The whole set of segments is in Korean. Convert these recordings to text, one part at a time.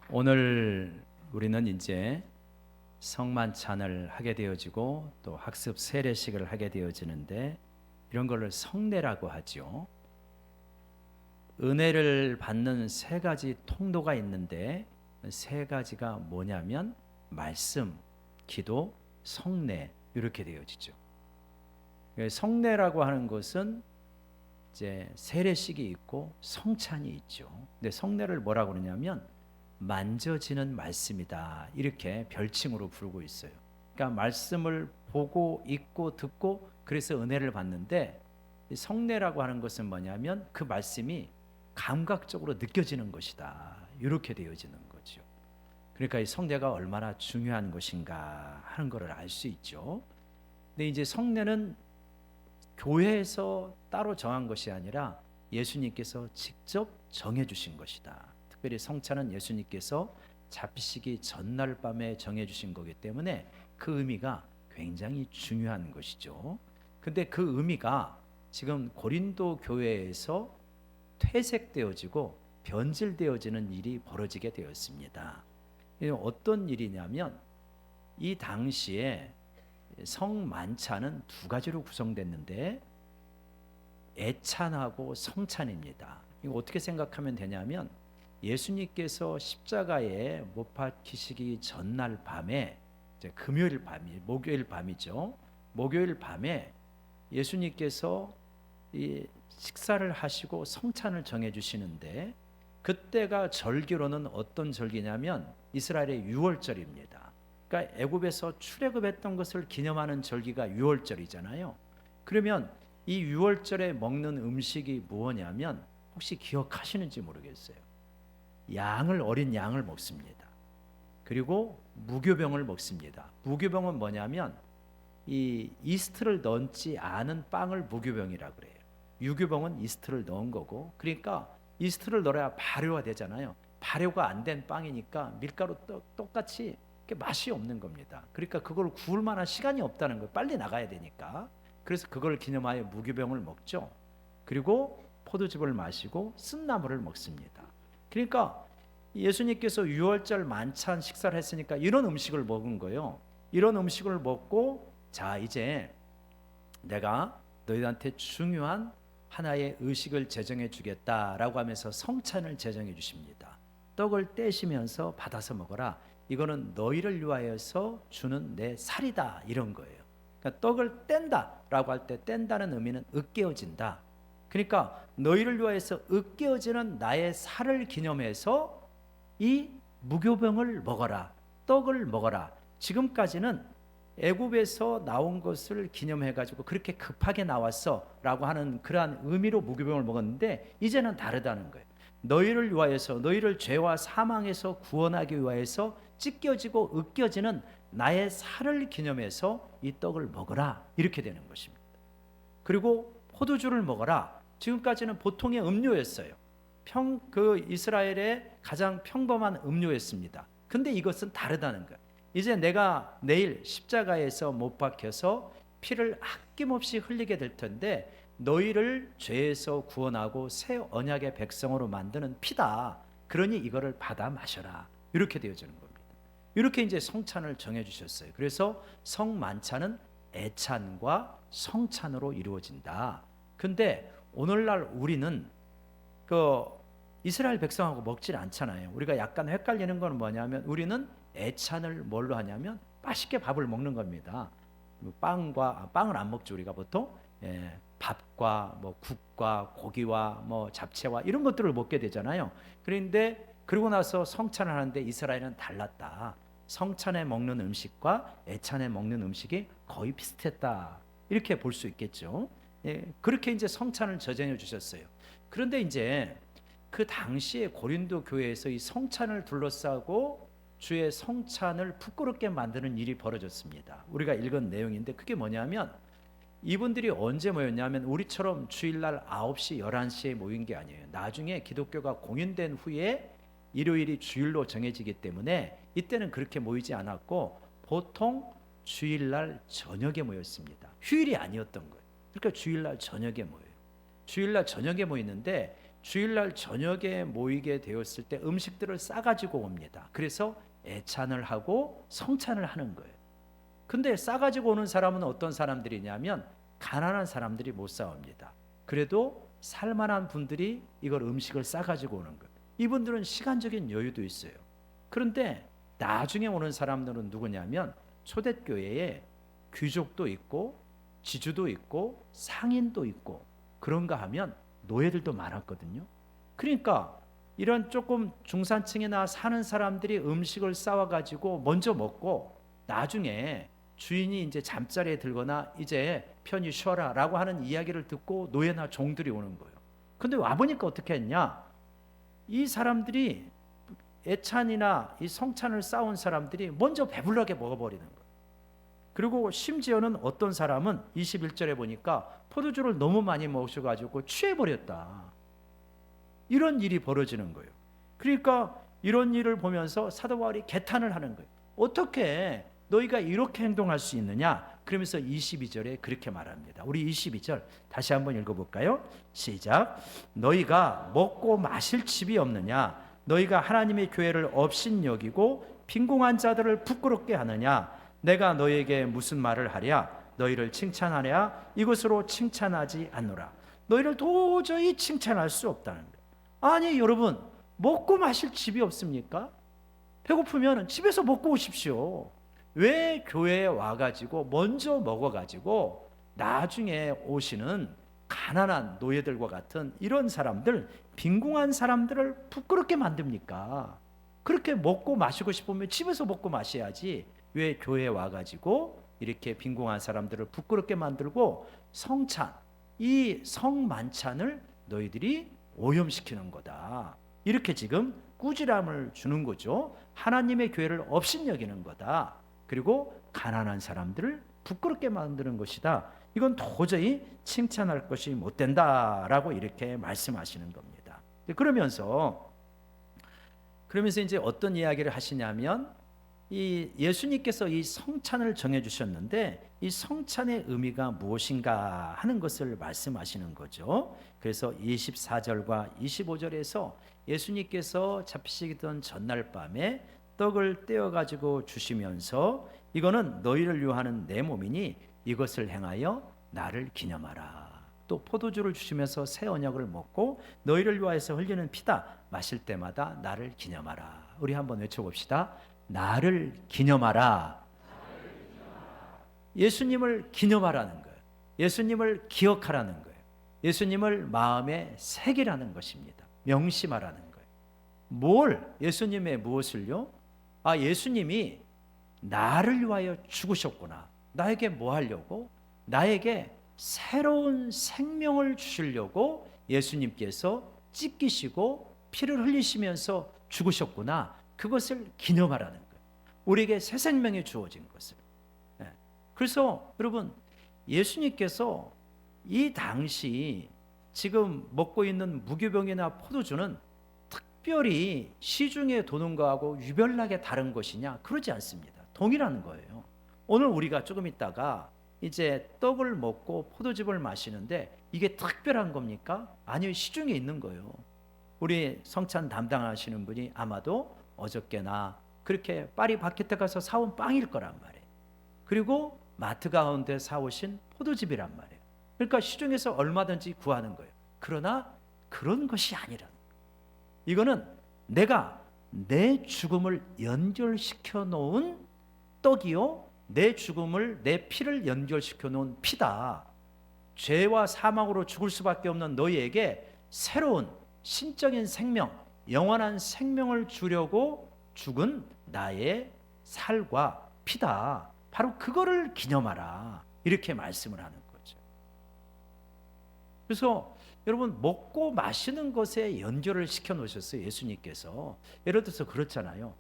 오늘 우리는 이제 성만찬을 하게 되어지고 또 학습 세례식을 하게 되어지는데 이런 걸 성례라고 하죠. 은혜를 받는 세 가지 통로가 있는데 세 가지가 뭐냐면 말씀, 기도, 성례 이렇게 되어지죠. 성례라고 하는 것은 이제 세례식이 있고 성찬이 있죠. 근데 성례를 뭐라고 그러냐면 만져지는 말씀이다 이렇게 별칭으로 부르고 있어요. 그러니까 말씀을 보고 읽고 듣고 그래서 은혜를 받는데 성례라고 하는 것은 뭐냐면 그 말씀이 감각적으로 느껴지는 것이다 이렇게 되어지는 거죠. 그러니까 이 성례가 얼마나 중요한 것인가 하는 것을 알 수 있죠. 근데 이제 성례는 교회에서 따로 정한 것이 아니라 예수님께서 직접 정해 주신 것이다. 특별히 성찬은 예수님께서 잡히시기 전날 밤에 정해 주신 거기 때문에 그 의미가 굉장히 중요한 것이죠. 근데 그 의미가 지금 고린도 교회에서 퇴색되어지고 변질되어지는 일이 벌어지게 되었습니다. 어떤 일이냐면 이 당시에 성만찬은 두 가지로 구성됐는데 애찬하고 성찬입니다. 이거 어떻게 생각하면 되냐면 예수님께서 십자가에 못 박히시기 전날 밤에 이제 금요일 밤이 목요일 밤이죠. 목요일 밤에 예수님께서 이 식사를 하시고 성찬을 정해 주시는데 그때가 절기로는 어떤 절기냐면 이스라엘의 유월절입니다. 그러니까 애굽에서 출애굽했던 것을 기념하는 절기가 유월절이잖아요. 그러면 이 유월절에 먹는 음식이 무엇이냐면 혹시 기억하시는지 모르겠어요. 어린 양을 먹습니다. 그리고 무교병을 먹습니다. 무교병은 뭐냐면 이 이스트를 넣지 않은 빵을 무교병이라고 그래요. 유교병은 이스트를 넣은 거고, 그러니까 이스트를 넣어야 발효가 되잖아요. 발효가 안 된 빵이니까 밀가루 똑같이 맛이 없는 겁니다. 그러니까 그걸 구울 만한 시간이 없다는 거예요. 빨리 나가야 되니까. 그래서 그걸 기념하여 무교병을 먹죠. 그리고 포도즙을 마시고 쓴나물을 먹습니다. 그러니까 예수님께서 유월절 만찬 식사를 했으니까 이런 음식을 먹은 거예요. 이런 음식을 먹고 자 이제 내가 너희한테 중요한 하나의 의식을 제정해 주겠다라고 하면서 성찬을 제정해 주십니다. 떡을 떼시면서 받아서 먹어라. 이거는 너희를 위하여서 주는 내 살이다 이런 거예요. 그러니까 떡을 뗀다라고 할 때 뗀다는 의미는 으깨어진다. 그러니까 너희를 위하여서 으깨어지는 나의 살을 기념해서 이 무교병을 먹어라. 떡을 먹어라. 지금까지는 애굽에서 나온 것을 기념해 가지고 그렇게 급하게 나왔어라고 하는 그러한 의미로 무교병을 먹었는데 이제는 다르다는 거예요. 너희를 위하여서 너희를 죄와 사망에서 구원하기 위하여서 찢겨지고 으깨어지는 나의 살을 기념해서 이 떡을 먹어라 이렇게 되는 것입니다. 그리고 포도주를 먹어라. 지금까지는 보통의 음료였어요. 그 이스라엘의 가장 평범한 음료였습니다. 근데 이것은 다르다는 거예요. 이제 내가 내일 십자가에서 못 박혀서 피를 아낌없이 흘리게 될 텐데 너희를 죄에서 구원하고 새 언약의 백성으로 만드는 피다. 그러니 이거를 받아 마셔라. 이렇게 되어지는 겁니다. 이렇게 이제 성찬을 정해 주셨어요. 그래서 성만찬은 애찬과 성찬으로 이루어진다. 근데 오늘날 우리는 그 이스라엘 백성하고 먹질 않잖아요. 우리가 약간 헷갈리는 건 뭐냐면 우리는 애찬을 뭘로 하냐면 맛있게 밥을 먹는 겁니다. 빵을 안 먹죠 우리가 보통. 밥과 뭐 국과 고기와 뭐 잡채와 이런 것들을 먹게 되잖아요. 그런데 그러고 나서 성찬을 하는데 이스라엘은 달랐다. 성찬에 먹는 음식과 애찬에 먹는 음식이 거의 비슷했다. 이렇게 볼 수 있겠죠. 그렇게 이제 성찬을 저정해 주셨어요. 그런데 이제 그 당시에 고린도 교회에서 이 성찬을 둘러싸고 주의 성찬을 부끄럽게 만드는 일이 벌어졌습니다. 우리가 읽은 내용인데 그게 뭐냐면 이분들이 언제 모였냐면 우리처럼 주일날 9시, 11시에 모인 게 아니에요. 나중에 기독교가 공인된 후에 일요일이 주일로 정해지기 때문에 이때는 그렇게 모이지 않았고 보통 주일날 저녁에 모였습니다. 휴일이 아니었던 거예요. 그러니까 주일날 저녁에 모여요. 주일날 저녁에 모이는데 주일날 저녁에 모이게 되었을 때 음식들을 싸가지고 옵니다. 그래서 애찬을 하고 성찬을 하는 거예요. 근데 싸가지고 오는 사람은 어떤 사람들이냐면 가난한 사람들이 못 싸웁니다. 그래도 살만한 분들이 이걸 음식을 싸가지고 오는 거예요. 이분들은 시간적인 여유도 있어요. 그런데 나중에 오는 사람들은 누구냐면 초대교회에 귀족도 있고 지주도 있고 상인도 있고 그런가 하면 노예들도 많았거든요. 그러니까 이런 조금 중산층이나 사는 사람들이 음식을 싸와가지고 먼저 먹고 나중에 주인이 이제 잠자리에 들거나 이제 편히 쉬어라 라고 하는 이야기를 듣고 노예나 종들이 오는 거예요. 근데 와보니까 어떻게 했냐? 이 사람들이 애찬이나 이 성찬을 싸운 사람들이 먼저 배불러게 먹어버리는 거예요. 그리고 심지어는 어떤 사람은 21절에 보니까 포도주를 너무 많이 마셔가지고 취해버렸다. 이런 일이 벌어지는 거예요. 그러니까 이런 일을 보면서 사도 바울이 개탄을 하는 거예요. 어떻게 너희가 이렇게 행동할 수 있느냐? 그러면서 22절에 그렇게 말합니다. 우리 22절 다시 한번 읽어볼까요? 시작. 너희가 먹고 마실 집이 없느냐? 너희가 하나님의 교회를 업신여기고 빈궁한 자들을 부끄럽게 하느냐? 내가 너희에게 무슨 말을 하랴? 너희를 칭찬하랴? 이것으로 칭찬하지 않노라. 너희를 도저히 칭찬할 수 없다는 거예요. 아니 여러분, 먹고 마실 집이 없습니까? 배고프면 집에서 먹고 오십시오. 왜 교회에 와가지고 먼저 먹어가지고 나중에 오시는 가난한 노예들과 같은 이런 사람들, 빈궁한 사람들을 부끄럽게 만듭니까? 그렇게 먹고 마시고 싶으면 집에서 먹고 마셔야지 왜 교회에 와가지고 이렇게 빈궁한 사람들을 부끄럽게 만들고 성찬, 이 성만찬을 너희들이 오염시키는 거다. 이렇게 지금 꾸지람을 주는 거죠. 하나님의 교회를 업신여기는 거다. 그리고 가난한 사람들을 부끄럽게 만드는 것이다. 이건 도저히 칭찬할 것이 못 된다라고 이렇게 말씀하시는 겁니다. 그러면서 이제 어떤 이야기를 하시냐면 이 예수님께서 이 성찬을 정해 주셨는데 이 성찬의 의미가 무엇인가 하는 것을 말씀하시는 거죠. 그래서 24절과 25절에서 예수님께서 잡히시던 전날 밤에 떡을 떼어 가지고 주시면서 이거는 너희를 위하는 내 몸이니 이것을 행하여 나를 기념하라. 또 포도주를 주시면서 새 언약을 먹고 너희를 위하여서 흘리는 피다. 마실 때마다 나를 기념하라. 우리 한번 외쳐봅시다. 나를 기념하라. 예수님을 기념하라는 거예요. 예수님을 기억하라는 거예요. 예수님을 마음에 새기라는 것입니다. 명심하라는 거예요. 예수님의 무엇을요? 예수님이 나를 위하여 죽으셨구나. 나에게 뭐 하려고? 나에게 새로운 생명을 주시려고 예수님께서 찢기시고 피를 흘리시면서 죽으셨구나. 그것을 기념하라는 거예요. 우리에게 새 생명이 주어진 것을. 그래서 여러분, 예수님께서 이 당시 지금 먹고 있는 무교병이나 포도주는 특별히 시중에 도는 거하고 유별나게 다른 것이냐? 그러지 않습니다. 동일한 거예요. 오늘 우리가 조금 있다가 이제 떡을 먹고 포도즙을 마시는데 이게 특별한 겁니까? 아니요, 시중에 있는 거예요. 우리 성찬 담당하시는 분이 아마도 어저께나 그렇게 파리 바게트 가서 사온 빵일 거란 말이에요. 그리고 마트 가운데 사오신 포도즙이란 말이에요. 그러니까 시중에서 얼마든지 구하는 거예요. 그러나 그런 것이 아니라 이거는 내가 내 죽음을 연결시켜 놓은 떡이요, 내 죽음을, 내 피를 연결시켜 놓은 피다. 죄와 사망으로 죽을 수밖에 없는 너희에게 새로운 신적인 생명, 영원한 생명을 주려고 죽은 나의 살과 피다. 바로 그거를 기념하라. 이렇게 말씀을 하는 거죠. 그래서 여러분, 먹고 마시는 것에 연결을 시켜 놓으셨어요. 예수님께서. 예를 들어서 그렇잖아요.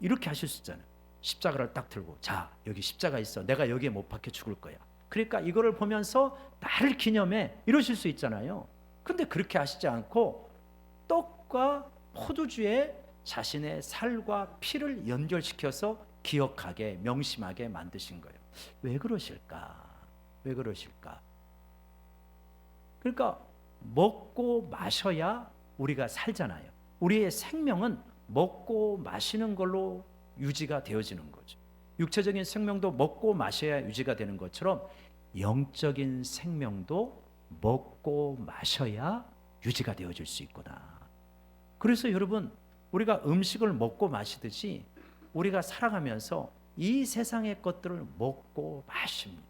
이렇게 하실 수 있잖아요. 십자가를 딱 들고, 자, 여기 십자가 있어. 내가 여기에 못 박혀 죽을 거야. 그러니까 이거를 보면서 나를 기념해. 이러실 수 있잖아요. 근데 그렇게 하시지 않고 떡과 포도주에 자신의 살과 피를 연결시켜서 기억하게, 명심하게 만드신 거예요. 왜 그러실까? 왜 그러실까? 그러니까 먹고 마셔야 우리가 살잖아요. 우리의 생명은 먹고 마시는 걸로 유지가 되어지는 거죠. 육체적인 생명도 먹고 마셔야 유지가 되는 것처럼 영적인 생명도 먹고 마셔야 유지가 되어질 수 있구나. 그래서 여러분, 우리가 음식을 먹고 마시듯이 우리가 살아가면서 이 세상의 것들을 먹고 마십니다.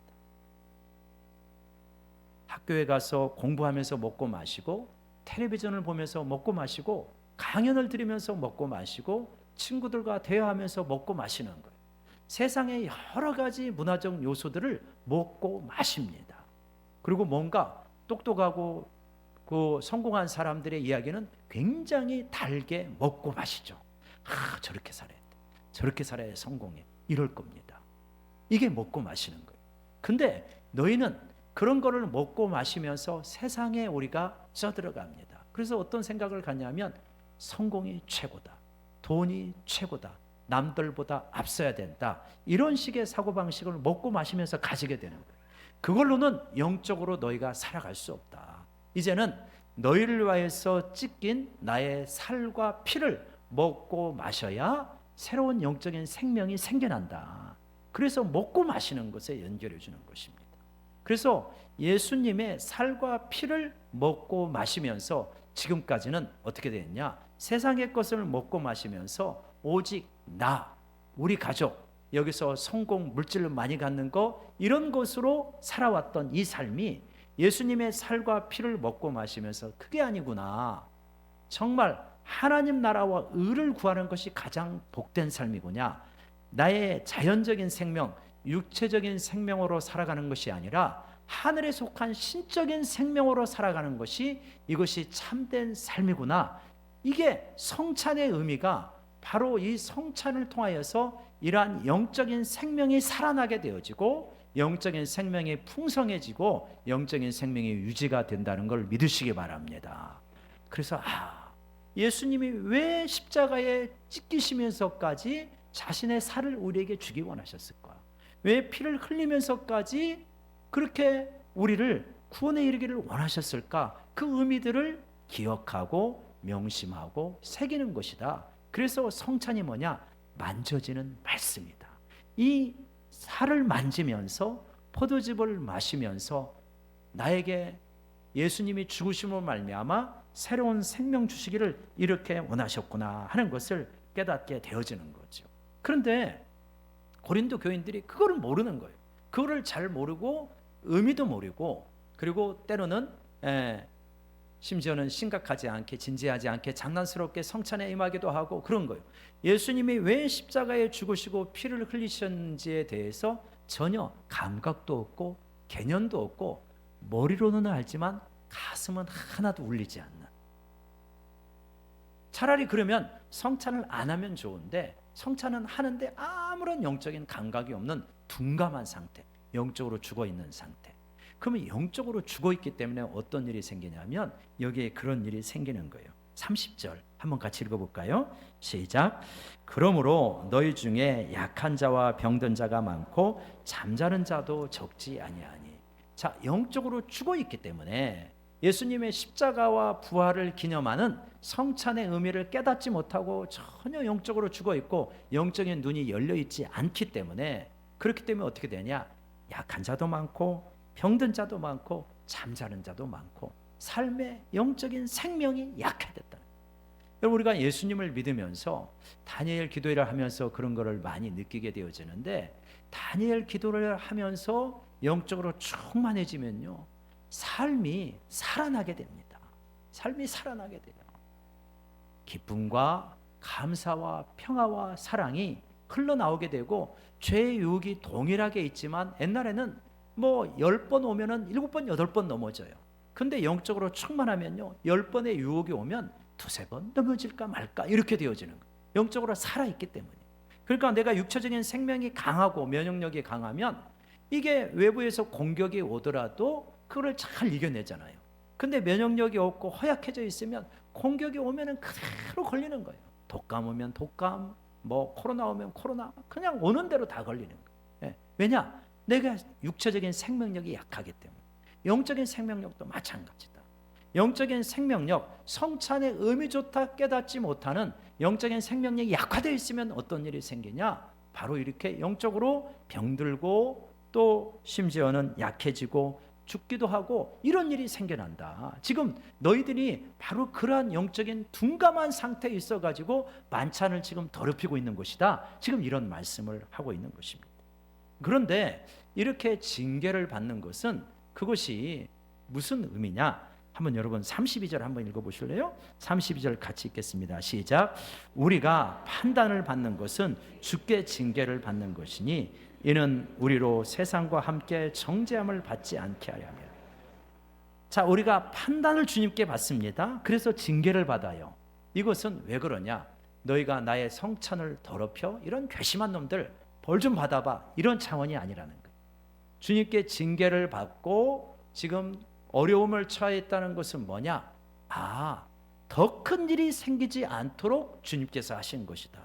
학교에 가서 공부하면서 먹고 마시고, 텔레비전을 보면서 먹고 마시고, 강연을 들으면서 먹고 마시고, 친구들과 대화하면서 먹고 마시는 거예요. 세상의 여러 가지 문화적 요소들을 먹고 마십니다. 그리고 뭔가 똑똑하고 성공한 사람들의 이야기는 굉장히 달게 먹고 마시죠. 저렇게 살아야 돼. 저렇게 살아야 성공해. 이럴 겁니다. 이게 먹고 마시는 거예요. 근데 너희는 그런 거를 먹고 마시면서 세상에 우리가 쪄들어갑니다. 그래서 어떤 생각을 갖냐면 성공이 최고다. 돈이 최고다. 남들보다 앞서야 된다. 이런 식의 사고방식을 먹고 마시면서 가지게 되는 거예요. 그걸로는 영적으로 너희가 살아갈 수 없다. 이제는 너희를 위하여서 찢긴 나의 살과 피를 먹고 마셔야 새로운 영적인 생명이 생겨난다. 그래서 먹고 마시는 것에 연결해 주는 것입니다. 그래서 예수님의 살과 피를 먹고 마시면서 지금까지는 어떻게 되었냐? 세상의 것을 먹고 마시면서 오직 나, 우리 가족, 여기서 성공, 물질을 많이 갖는 거, 이런 것으로 살아왔던 이 삶이 예수님의 살과 피를 먹고 마시면서 그게 아니구나. 정말 하나님 나라와 의를 구하는 것이 가장 복된 삶이구나. 나의 자연적인 생명, 육체적인 생명으로 살아가는 것이 아니라 하늘에 속한 신적인 생명으로 살아가는 것이 이것이 참된 삶이구나. 이게 성찬의 의미가 바로 이 성찬을 통하여서 이러한 영적인 생명이 살아나게 되어지고 영적인 생명이 풍성해지고 영적인 생명이 유지가 된다는 걸 믿으시기 바랍니다. 그래서 예수님이 왜 십자가에 찢기시면서까지 자신의 살을 우리에게 주기 원하셨을까? 왜 피를 흘리면서까지 그렇게 우리를 구원에 이르기를 원하셨을까? 그 의미들을 기억하고 명심하고 새기는 것이다. 그래서 성찬이 뭐냐? 만져지는 말씀이다. 이 살을 만지면서 포도즙을 마시면서 나에게 예수님이 죽으심으로 말미암아 새로운 생명 주시기를 이렇게 원하셨구나 하는 것을 깨닫게 되어지는 거죠. 그런데 고린도 교인들이 그거를 모르는 거예요. 그거를 잘 모르고 의미도 모르고, 그리고 때로는 심지어는 심각하지 않게, 진지하지 않게 장난스럽게 성찬에 임하기도 하고 그런 거예요. 예수님이 왜 십자가에 죽으시고 피를 흘리셨는지에 대해서 전혀 감각도 없고 개념도 없고 머리로는 알지만 가슴은 하나도 울리지 않는. 차라리 그러면 성찬을 안 하면 좋은데 성찬은 하는데 아무런 영적인 감각이 없는 둔감한 상태, 영적으로 죽어있는 상태. 그러면 영적으로 죽어있기 때문에 어떤 일이 생기냐면 여기에 그런 일이 생기는 거예요. 30절 한번 같이 읽어볼까요? 시작. 그러므로 너희 중에 약한 자와 병든 자가 많고 잠자는 자도 적지 아니하니. 자, 영적으로 죽어있기 때문에 예수님의 십자가와 부활을 기념하는 성찬의 의미를 깨닫지 못하고 전혀 영적으로 죽어있고 영적인 눈이 열려있지 않기 때문에, 그렇기 때문에 어떻게 되냐? 약한 자도 많고 병든 자도 많고 잠자는 자도 많고 삶의 영적인 생명이 약해졌다. 여러분, 우리가 예수님을 믿으면서 다니엘 기도를 하면서 그런 거를 많이 느끼게 되어지는데, 다니엘 기도를 하면서 영적으로 충만해지면요, 삶이 살아나게 됩니다. 삶이 살아나게 돼요. 기쁨과 감사와 평화와 사랑이 흘러나오게 되고, 죄의 유혹이 동일하게 있지만 옛날에는 뭐 10번 오면은 7번, 8번 넘어져요. 근데 영적으로 충만하면요, 10번의 유혹이 오면 2-3번 넘어질까 말까 이렇게 되어지는 거예요. 영적으로 살아있기 때문에. 그러니까 내가 육체적인 생명이 강하고 면역력이 강하면 이게 외부에서 공격이 오더라도 그걸 잘 이겨내잖아요. 근데 면역력이 없고 허약해져 있으면 공격이 오면은 그대로 걸리는 거예요. 독감 오면 독감, 뭐 코로나 오면 코로나, 그냥 오는 대로 다 걸리는 거예요. 왜냐? 내가 육체적인 생명력이 약하기 때문에. 영적인 생명력도 마찬가지다. 영적인 생명력, 성찬의 의미조차 깨닫지 못하는 영적인 생명력이 약화되어 있으면 어떤 일이 생기냐? 바로 이렇게 영적으로 병들고 또 심지어는 약해지고 죽기도 하고 이런 일이 생겨난다. 지금 너희들이 바로 그러한 영적인 둔감한 상태에 있어가지고 만찬을 지금 더럽히고 있는 것이다. 지금 이런 말씀을 하고 있는 것입니다. 그런데 이렇게 징계를 받는 것은 그것이 무슨 의미냐? 한번 여러분 32절 한번 읽어보실래요? 32절 같이 읽겠습니다. 시작. 우리가 판단을 받는 것은 주께 징계를 받는 것이니 이는 우리로 세상과 함께 정죄함을 받지 않게 하려 함이라. 자, 우리가 판단을 주님께 받습니다. 그래서 징계를 받아요. 이것은 왜 그러냐? 너희가 나의 성찬을 더럽혀? 이런 괘씸한 놈들 벌 좀 받아봐. 이런 차원이 아니라는 거예요. 주님께 징계를 받고 지금 어려움을 처해 있다는 것은 뭐냐? 더 큰 일이 생기지 않도록 주님께서 하신 것이다.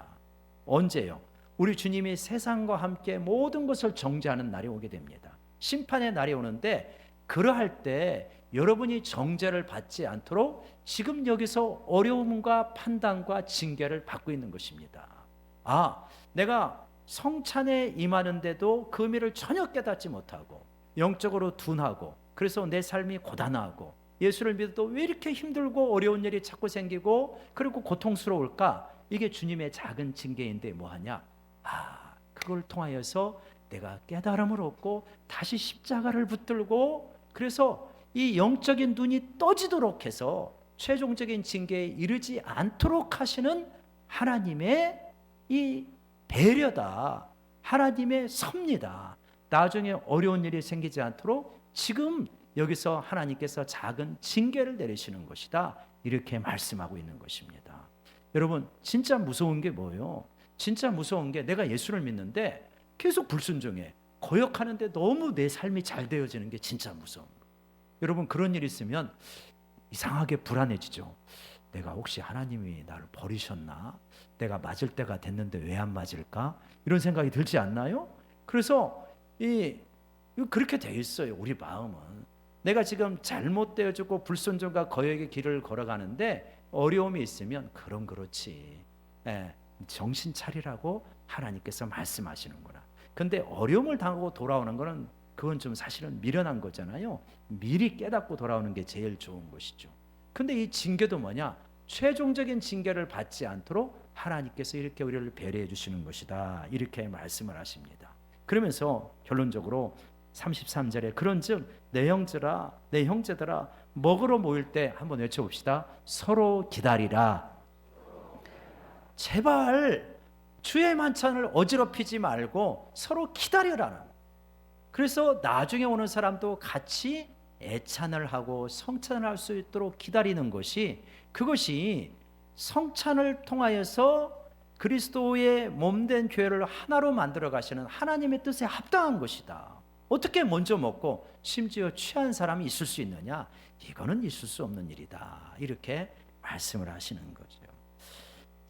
언제요? 우리 주님이 세상과 함께 모든 것을 정죄하는 날이 오게 됩니다. 심판의 날이 오는데 그러할 때 여러분이 정죄를 받지 않도록 지금 여기서 어려움과 판단과 징계를 받고 있는 것입니다. 내가 성찬에 임하는데도 그 의미를 전혀 깨닫지 못하고 영적으로 둔하고 그래서 내 삶이 고단하고 예수를 믿어도 왜 이렇게 힘들고 어려운 일이 자꾸 생기고 그리고 고통스러울까? 이게 주님의 작은 징계인데 뭐하냐? 그걸 통하여서 내가 깨달음을 얻고 다시 십자가를 붙들고 그래서 이 영적인 눈이 떠지도록 해서 최종적인 징계에 이르지 않도록 하시는 하나님의 이 배려다. 하나님의 섭니다. 나중에 어려운 일이 생기지 않도록 지금 여기서 하나님께서 작은 징계를 내리시는 것이다. 이렇게 말씀하고 있는 것입니다. 여러분 진짜 무서운 게 뭐예요? 진짜 무서운 게 내가 예수를 믿는데 계속 불순종해. 거역하는데 너무 내 삶이 잘 되어지는 게 진짜 무서운 거예요. 여러분 그런 일이 있으면 이상하게 불안해지죠. 내가 혹시 하나님이 나를 버리셨나? 내가 맞을 때가 됐는데 왜 안 맞을까? 이런 생각이 들지 않나요? 그래서 그렇게 돼 있어요. 우리 마음은. 내가 지금 잘못되어지고 불순종과 거역의 길을 걸어가는데 어려움이 있으면 그럼 그렇지. 정신 차리라고 하나님께서 말씀하시는구나. 근데 어려움을 당하고 돌아오는 거는 그건 좀 사실은 미련한 거잖아요. 미리 깨닫고 돌아오는 게 제일 좋은 것이죠. 근데 이 징계도 뭐냐? 최종적인 징계를 받지 않도록 하나님께서 이렇게 우리를 배려해 주시는 것이다. 이렇게 말씀을 하십니다. 그러면서 결론적으로 33절에 그런즉 내 형제들아 먹으러 모일 때 한번 외쳐봅시다. 서로 기다리라. 제발 주의 만찬을 어지럽히지 말고 서로 기다려라는. 그래서 나중에 오는 사람도 같이 애찬을 하고 성찬을 할 수 있도록 기다리는 것이 그것이 성찬을 통하여서 그리스도의 몸된 교회를 하나로 만들어 가시는 하나님의 뜻에 합당한 것이다. 어떻게 먼저 먹고 심지어 취한 사람이 있을 수 있느냐? 이거는 있을 수 없는 일이다. 이렇게 말씀을 하시는 거죠.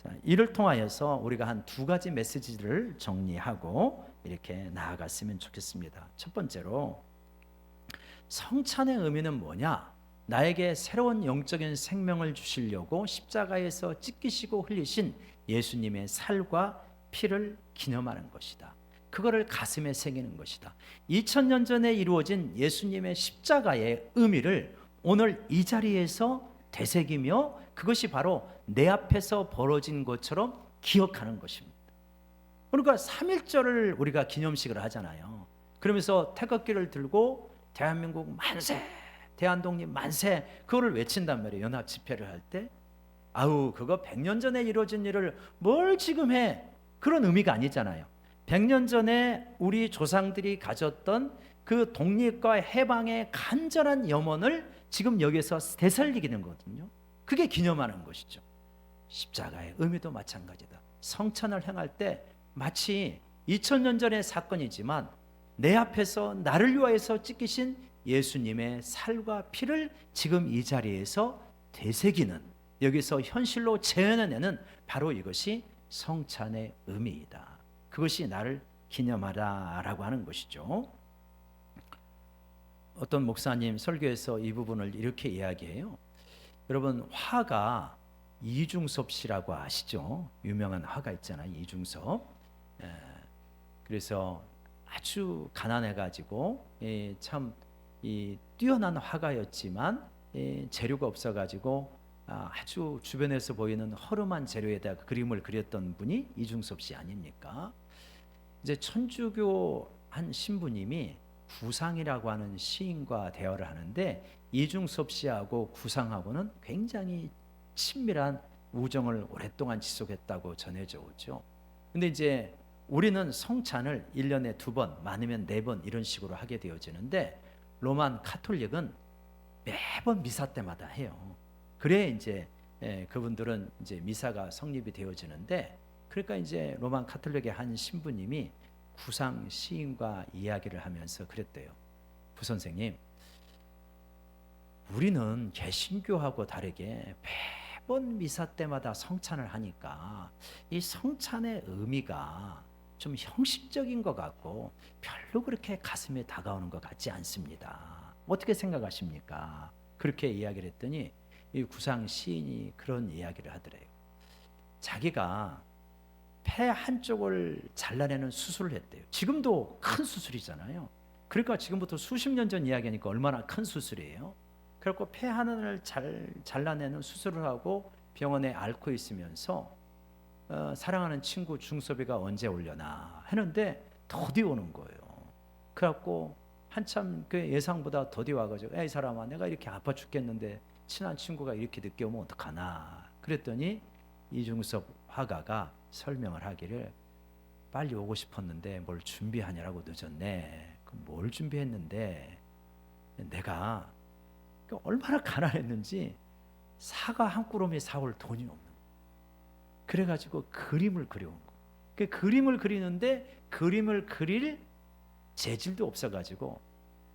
자, 이를 통하여서 우리가 한 두 가지 메시지를 정리하고 이렇게 나아갔으면 좋겠습니다. 첫 번째로 성찬의 의미는 뭐냐? 나에게 새로운 영적인 생명을 주시려고 십자가에서 찢기시고 흘리신 예수님의 살과 피를 기념하는 것이다. 그거를 가슴에 새기는 것이다. 2000년 전에 이루어진 예수님의 십자가의 의미를 오늘 이 자리에서 되새기며 그것이 바로 내 앞에서 벌어진 것처럼 기억하는 것입니다. 그러니까 3.1절을 우리가 기념식을 하잖아요. 그러면서 태극기를 들고 대한민국 만세, 대한독립 만세, 그거를 외친단 말이에요. 연합 집회를 할 때. 그거 100년 전에 이루어진 일을 뭘 지금 해? 그런 의미가 아니잖아요. 100년 전에 우리 조상들이 가졌던 그 독립과 해방의 간절한 염원을 지금 여기서 되살리기는 거거든요. 그게 기념하는 것이죠. 십자가의 의미도 마찬가지다. 성찬을 행할 때 마치 2000년 전의 사건이지만 내 앞에서 나를 위하여서 찢기신 예수님의 살과 피를 지금 이 자리에서 되새기는, 여기서 현실로 재현해내는 바로 이것이 성찬의 의미이다. 그것이 나를 기념하라라고 하는 것이죠. 어떤 목사님 설교에서 이 부분을 이렇게 이야기해요. 여러분 화가 이중섭 씨라고 아시죠? 유명한 화가 있잖아요. 이중섭. 예, 그래서 아주 가난해가지고 참 뛰어난 화가였지만 재료가 없어가지고 아주 주변에서 보이는 허름한 재료에다가 그림을 그렸던 분이 이중섭 씨 아닙니까? 이제 천주교 한 신부님이 구상이라고 하는 시인과 대화를 하는데 이중섭 씨하고 구상하고는 굉장히 친밀한 우정을 오랫동안 지속했다고 전해져 오죠. 근데 이제 우리는 성찬을 1년에 2번, 많으면 4번 이런 식으로 하게 되어지는데 로만 카톨릭은 매번 미사 때마다 해요. 그래 이제 그분들은 이제 미사가 성립이 되어지는데, 그러니까 이제 로만 카톨릭의 한 신부님이 구상 시인과 이야기를 하면서 그랬대요. 부선생님, 우리는 개신교하고 다르게 매번 미사 때마다 성찬을 하니까 이 성찬의 의미가 좀 형식적인 것 같고 별로 그렇게 가슴에 다가오는 것 같지 않습니다. 어떻게 생각하십니까? 그렇게 이야기를 했더니 이 구상 시인이 그런 이야기를 하더래요. 자기가 폐 한쪽을 잘라내는 수술을 했대요. 지금도 큰 수술이잖아요. 그러니까 지금부터 수십 년 전 이야기하니까 얼마나 큰 수술이에요. 그래서 폐 하나를 잘라내는 수술을 하고 병원에 앓고 있으면서 사랑하는 친구 중섭이가 언제 오려나 하는데 더디 오는 거예요. 그래갖고 한참 그 예상보다 더디 와가지고 이 사람아, 내가 이렇게 아파 죽겠는데 친한 친구가 이렇게 늦게 오면 어떡하나. 그랬더니 이중섭 화가가 설명을 하기를, 빨리 오고 싶었는데 뭘 준비하냐라고 늦었네. 그럼 뭘 준비했는데, 내가 얼마나 가난했는지 사과 한 꾸러미 사올 돈이 없는 거예요. 그래가지고 그림을 그려온 거예요. 그 그림을 그리는데 그림을 그릴 재질도 없어가지고,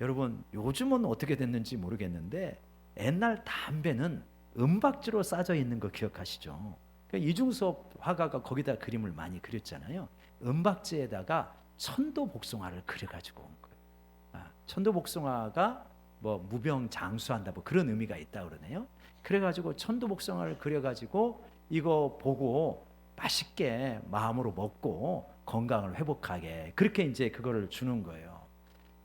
여러분 요즘은 어떻게 됐는지 모르겠는데 옛날 담배는 은박지로 싸져 있는 거 기억하시죠? 그러니까 이중섭 화가가 거기다 그림을 많이 그렸잖아요. 은박지에다가 천도복숭아를 그려가지고 온 거예요. 천도복숭아가 뭐 무병장수한다 뭐 그런 의미가 있다 그러네요. 그래가지고 천도복숭아를 그려가지고 이거 보고 맛있게 마음으로 먹고 건강을 회복하게, 그렇게 이제 그거를 주는 거예요.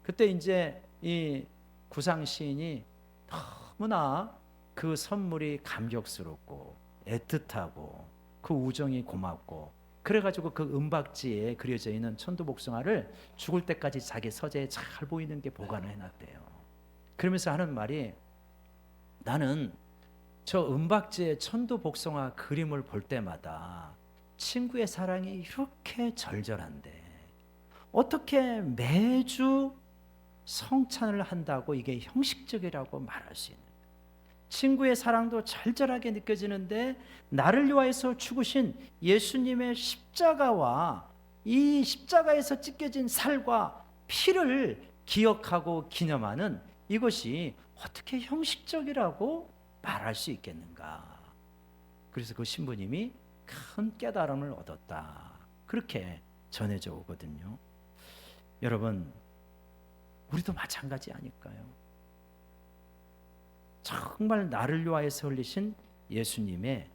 그때 이제 이 구상 시인이 너무나 그 선물이 감격스럽고 애틋하고 그 우정이 고맙고, 그래가지고 그 은박지에 그려져 있는 천도복숭아를 죽을 때까지 자기 서재에 잘 보이는 게 보관을 해놨대요. 그러면서 하는 말이, 나는 저 은박지에 천도복숭아 그림을 볼 때마다 친구의 사랑이 이렇게 절절한데 어떻게 매주 성찬을 한다고 이게 형식적이라고 말할 수 있는, 친구의 사랑도 절절하게 느껴지는데 나를 위하여서 죽으신 예수님의 십자가와 이 십자가에서 찢겨진 살과 피를 기억하고 기념하는 이것이 어떻게 형식적이라고 말할 수 있겠는가. 그래서 그 신부님이 큰 깨달음을 얻었다, 그렇게 전해져 오거든요. 여러분, 우리도 마찬가지 아닐까요? 정말 나를 위하여서 흘리신 예수님의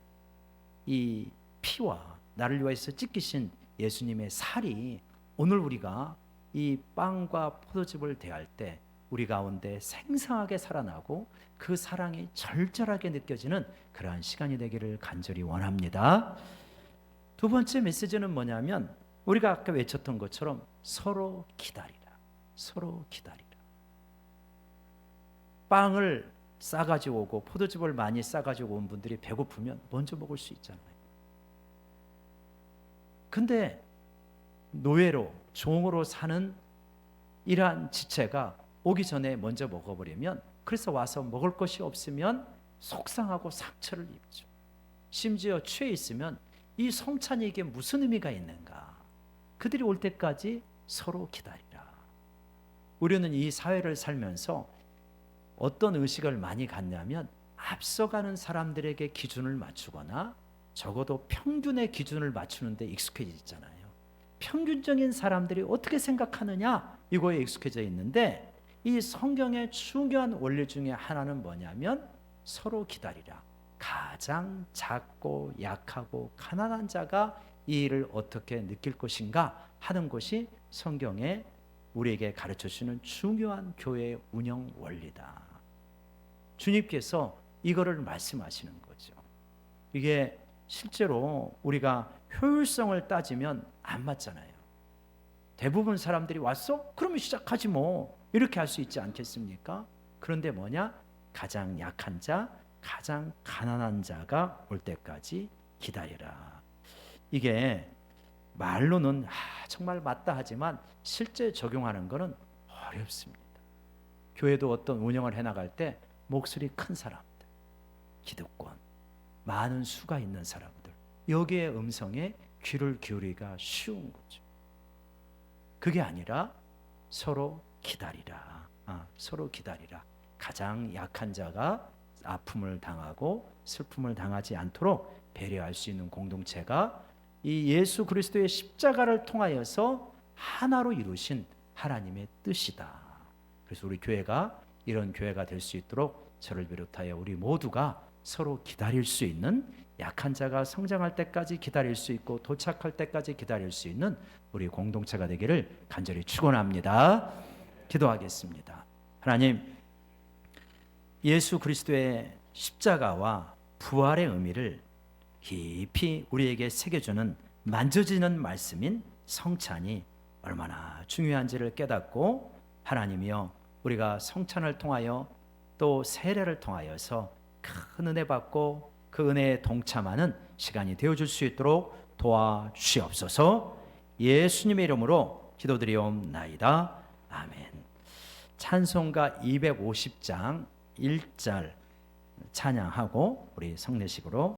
이 피와 나를 위하여서 찢기신 예수님의 살이 오늘 우리가 이 빵과 포도즙을 대할 때 우리 가운데 생생하게 살아나고 그 사랑이 절절하게 느껴지는 그러한 시간이 되기를 간절히 원합니다. 두 번째 메시지는 뭐냐면, 우리가 아까 외쳤던 것처럼 서로 기다리라. 서로 기다리라. 빵을 싸가지고 오고 포도즙을 많이 싸가지고 온 분들이 배고프면 먼저 먹을 수 있잖아요. 근데 노예로 종으로 사는 이러한 지체가 오기 전에 먼저 먹어버리면, 그래서 와서 먹을 것이 없으면 속상하고 상처를 입죠. 심지어 취해 있으면 이 성찬이 이게 무슨 의미가 있는가. 그들이 올 때까지 서로 기다리라. 우리는 이 사회를 살면서 어떤 의식을 많이 갖냐면, 앞서가는 사람들에게 기준을 맞추거나 적어도 평균의 기준을 맞추는데 익숙해져 있잖아요. 평균적인 사람들이 어떻게 생각하느냐 이거에 익숙해져 있는데, 이 성경의 중요한 원리 중에 하나는 뭐냐면 서로 기다리라. 가장 작고 약하고 가난한 자가 이 일을 어떻게 느낄 것인가 하는 것이 성경에 우리에게 가르쳐 주는 중요한 교회의 운영 원리다. 주님께서 이거를 말씀하시는 거죠. 이게 실제로 우리가 효율성을 따지면 안 맞잖아요. 대부분 사람들이 왔어? 그러면 시작하지 뭐. 이렇게 할 수 있지 않겠습니까? 그런데 뭐냐? 가장 약한 자, 가장 가난한 자가 올 때까지 기다리라. 이게 말로는 정말 맞다 하지만 실제 적용하는 것은 어렵습니다. 교회도 어떤 운영을 해나갈 때 목소리 큰 사람들, 기득권, 많은 수가 있는 사람들, 여기에 음성에 귀를 기울이기가 쉬운 거죠. 그게 아니라 서로 기다리라. 서로 기다리라. 가장 약한 자가 아픔을 당하고 슬픔을 당하지 않도록 배려할 수 있는 공동체가 이 예수 그리스도의 십자가를 통하여서 하나로 이루신 하나님의 뜻이다. 그래서 우리 교회가 이런 교회가 될 수 있도록 저를 비롯하여 우리 모두가 서로 기다릴 수 있는, 약한 자가 성장할 때까지 기다릴 수 있고 도착할 때까지 기다릴 수 있는 우리 공동체가 되기를 간절히 축원합니다. 기도하겠습니다. 하나님, 예수 그리스도의 십자가와 부활의 의미를 깊이 우리에게 새겨주는 만져지는 말씀인 성찬이 얼마나 중요한지를 깨닫고, 하나님이여, 우리가 성찬을 통하여 또 세례를 통하여서 큰 은혜 받고 그 은혜에 동참하는 시간이 되어줄 수 있도록 도와주시옵소서. 예수님의 이름으로 기도드리옵나이다. 아멘. 찬송가 250장 1절 찬양하고 우리 성례식으로